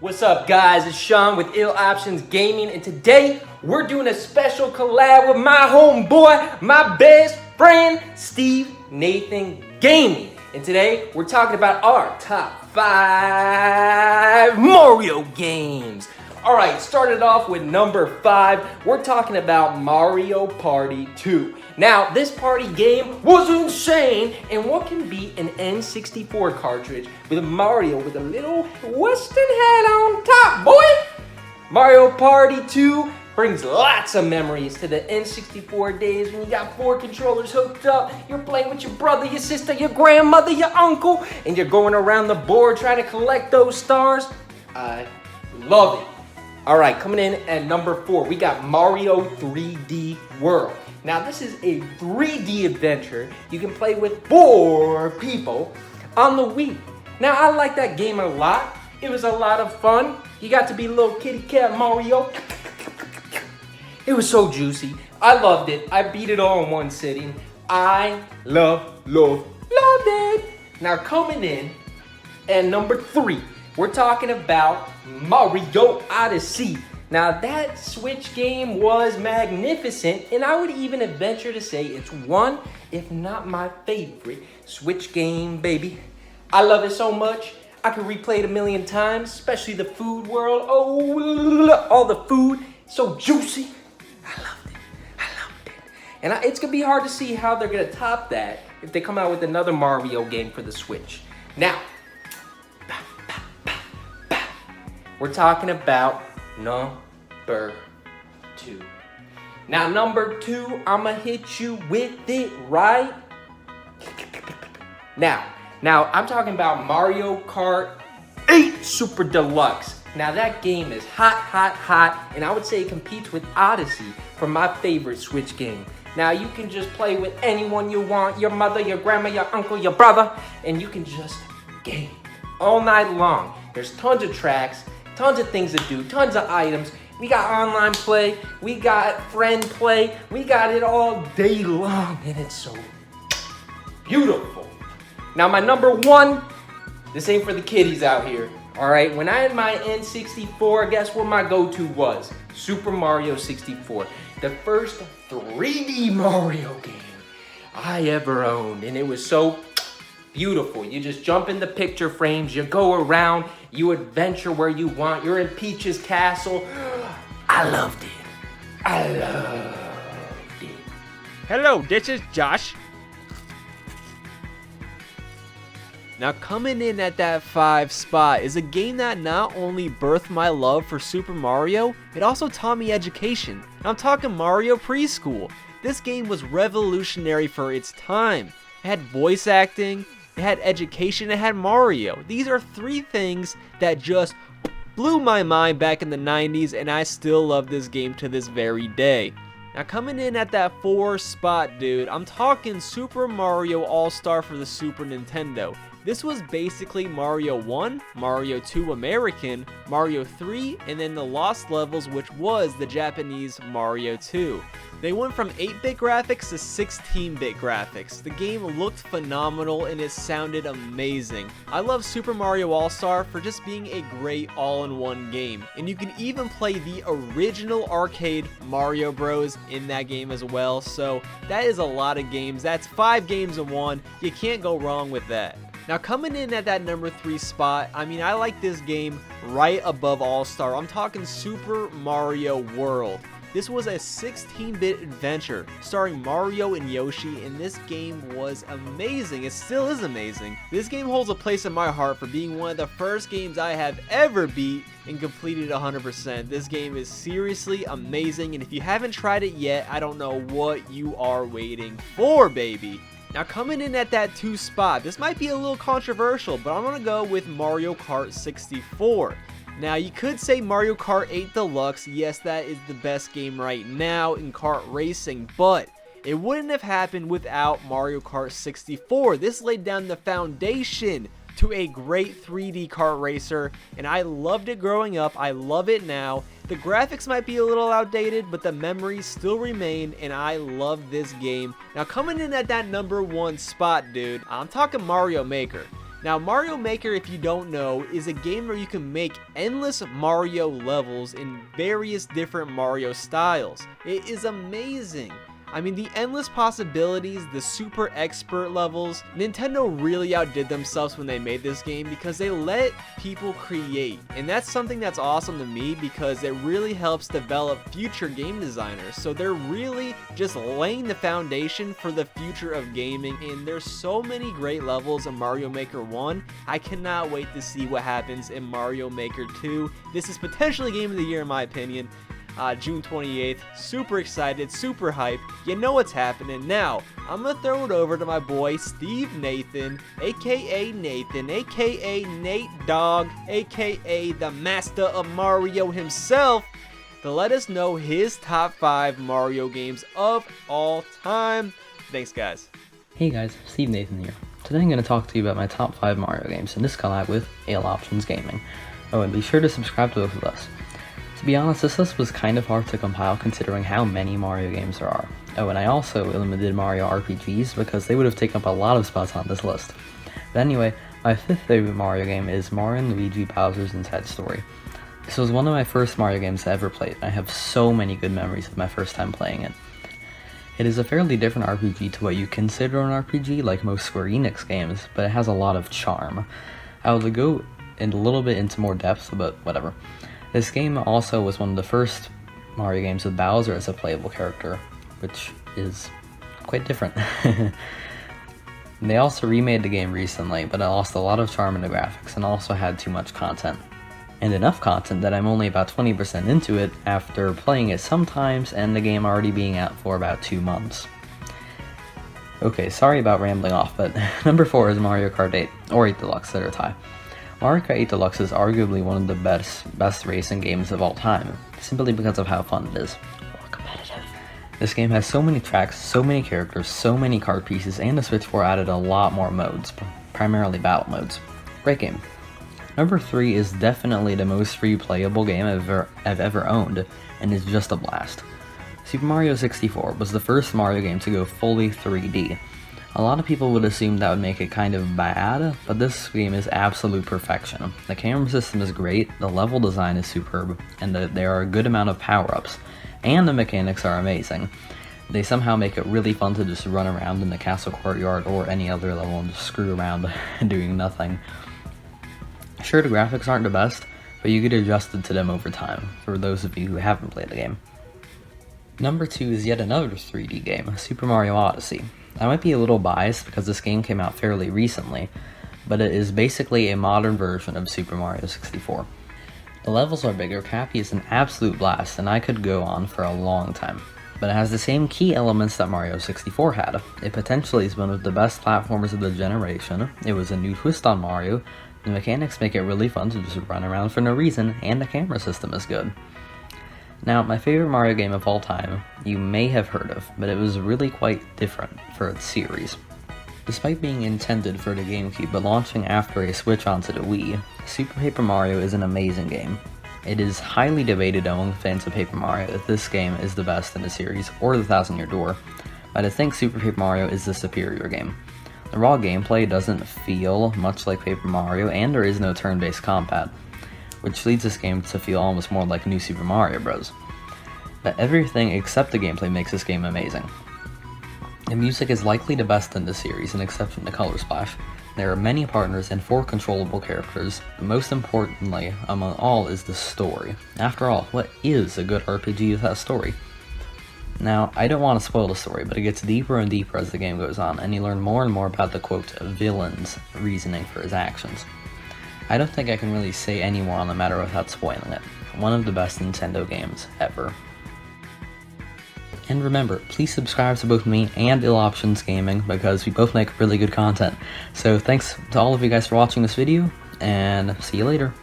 What's up, guys? It's Sean with Ill Options Gaming, and today we're doing a special collab with my homeboy, my best friend, SteveNathn Gaming. And today we're talking about our top 5 Mario games. All right, started off with number 5. We're talking about Mario Party 2. Now, this party game was insane, and what can beat an N64 cartridge with a Mario with a little Western hat on top, boy? Mario Party 2 brings lots of memories to the N64 days when you got 4 controllers hooked up, you're playing with your brother, your sister, your grandmother, your uncle, and you're going around the board trying to collect those stars. I love it. All right, coming in at number 4, we got Mario 3D World. Now, this is a 3D adventure you can play with 4 people on the Wii. Now, I like that game a lot. It was a lot of fun. You got to be little kitty cat Mario. It was so juicy. I loved it. I beat it all in one sitting. I loved it. Now, coming in at number 3, we're talking about Mario Odyssey. Now, that Switch game was magnificent, and I would even venture to say it's one, if not my favorite Switch game, baby. I love it so much, I could replay it a million times, especially the food world. Oh, all the food, so juicy. I loved it. And it's gonna be hard to see how they're gonna top that if they come out with another Mario game for the Switch. Now, we're talking about number 2. Now, number 2, I'ma hit you with it right now. I'm talking about Mario Kart 8 Super Deluxe. Now, that game is hot, and I would say it competes with Odyssey for my favorite Switch game. Now, you can just play with anyone you want, your mother, your grandma, your uncle, your brother, and you can just game all night long. There's tons of tracks, tons of things to do, tons of items. We got online play, we got friend play, we got it all day long, and it's so beautiful. Now, my number 1, this ain't for the kiddies out here, all right? When I had my N64, guess what my go-to was? Super Mario 64, the first 3D Mario game I ever owned, and it was so beautiful. You just jump in the picture frames, you go around, you adventure where you want. You're in Peach's castle. I loved it. Hello, this is Josh. Now, coming in at that 5 spot is a game that not only birthed my love for Super Mario, it also taught me education. I'm talking Mario Preschool. This game was revolutionary for its time. It had voice acting, it had education, it had Mario. These are 3 things that just blew my mind back in the 90s, and I still love this game to this very day. Now, coming in at that 4 spot, dude, I'm talking Super Mario All-Star for the Super Nintendo. This was basically Mario 1, Mario 2 American, Mario 3, and then the Lost Levels, which was the Japanese Mario 2. They went from 8-bit graphics to 16-bit graphics. The game looked phenomenal and it sounded amazing. I love Super Mario All-Star for just being a great all-in-one game. And you can even play the original arcade Mario Bros in that game as well. So that is a lot of games. That's 5 games in one. You can't go wrong with that. Now, coming in at that number 3 spot, I like this game right above All-Star. I'm talking Super Mario World. This was a 16-bit adventure starring Mario and Yoshi, and this game was amazing. It still is amazing. This game holds a place in my heart for being one of the first games I have ever beat and completed 100%. This game is seriously amazing, and if you haven't tried it yet, I don't know what you are waiting for, baby. Now, coming in at that 2 spot, this might be a little controversial, but I'm going to go with Mario Kart 64. Now, you could say Mario Kart 8 Deluxe, yes, that is the best game right now in kart racing, but it wouldn't have happened without Mario Kart 64. This laid down the foundation to a great 3D kart racer, and I loved it growing up. I love it now. The graphics might be a little outdated, but the memories still remain, and I love this game. Now, coming in at that number 1 spot, dude, I'm talking Mario Maker. Now, Mario Maker, if you don't know, is a game where you can make endless Mario levels in various different Mario styles. It is amazing. I mean, the endless possibilities, the super expert levels. Nintendo really outdid themselves when they made this game because they let people create. And that's something that's awesome to me because it really helps develop future game designers. So they're really just laying the foundation for the future of gaming. And there's so many great levels in Mario Maker 1. I cannot wait to see what happens in Mario Maker 2. This is potentially Game of the Year in my opinion. June 28th, super excited, super hyped. You know what's happening. Now, I'm gonna throw it over to my boy SteveNathn, aka Nathan, aka Nate Dogg, aka the master of Mario himself, to let us know his top 5 Mario games of all time. Thanks, guys. Hey guys, SteveNathn here. Today I'm going to talk to you about my top 5 Mario games in this collab with Ale Options Gaming. Oh, and be sure to subscribe to both of us. To be honest, this list was kind of hard to compile considering how many Mario games there are. Oh, and I also eliminated Mario RPGs because they would have taken up a lot of spots on this list. But anyway, my 5th favorite Mario game is Mario & Luigi Bowser's Inside Story. This was one of my first Mario games I ever played, and I have so many good memories of my first time playing it. It is a fairly different RPG to what you consider an RPG, like most Square Enix games, but it has a lot of charm. I will go in a little bit into more depth, but whatever. This game also was one of the first Mario games with Bowser as a playable character, which is quite different. They also remade the game recently, but it lost a lot of charm in the graphics and also had too much content. And enough content that I'm only about 20% into it after playing it sometimes and the game already being out for about 2 months. Okay, sorry about rambling off, but number 4 is Mario Kart 8, or 8 Deluxe, that are tie. Mario Kart 8 Deluxe is arguably one of the best racing games of all time, simply because of how fun it is. Or competitive. This game has so many tracks, so many characters, so many kart pieces, and the Switch 4 added a lot more modes, primarily battle modes. Great game. Number 3 is definitely the most replayable game I've ever owned, and is just a blast. Super Mario 64 was the first Mario game to go fully 3D. A lot of people would assume that would make it kind of bad, but this game is absolute perfection. The camera system is great, the level design is superb, and there are a good amount of power-ups, and the mechanics are amazing. They somehow make it really fun to just run around in the castle courtyard or any other level and just screw around doing nothing. Sure, the graphics aren't the best, but you get adjusted to them over time, for those of you who haven't played the game. Number 2 is yet another 3D game, Super Mario Odyssey. I might be a little biased because this game came out fairly recently, but it is basically a modern version of Super Mario 64. The levels are bigger, Cappy is an absolute blast, and I could go on for a long time. But it has the same key elements that Mario 64 had. It potentially is one of the best platformers of the generation, it was a new twist on Mario, the mechanics make it really fun to just run around for no reason, and the camera system is good. Now, my favorite Mario game of all time, you may have heard of, but it was really quite different for its series. Despite being intended for the GameCube but launching after a switch onto the Wii, Super Paper Mario is an amazing game. It is highly debated among fans of Paper Mario if this game is the best in the series, or the Thousand Year Door, but I think Super Paper Mario is the superior game. The raw gameplay doesn't feel much like Paper Mario, and there is no turn-based combat, which leads this game to feel almost more like New Super Mario Bros. But everything except the gameplay makes this game amazing. The music is likely the best in the series, an exception to Color Splash. There are many partners and 4 controllable characters, but most importantly among all is the story. After all, what is a good RPG without story? Now, I don't want to spoil the story, but it gets deeper and deeper as the game goes on, and you learn more and more about the quote, villain's reasoning for his actions. I don't think I can really say any more on the matter without spoiling it. One of the best Nintendo games ever. And remember, please subscribe to both me and Ill Options Gaming because we both make really good content. So thanks to all of you guys for watching this video, and see you later.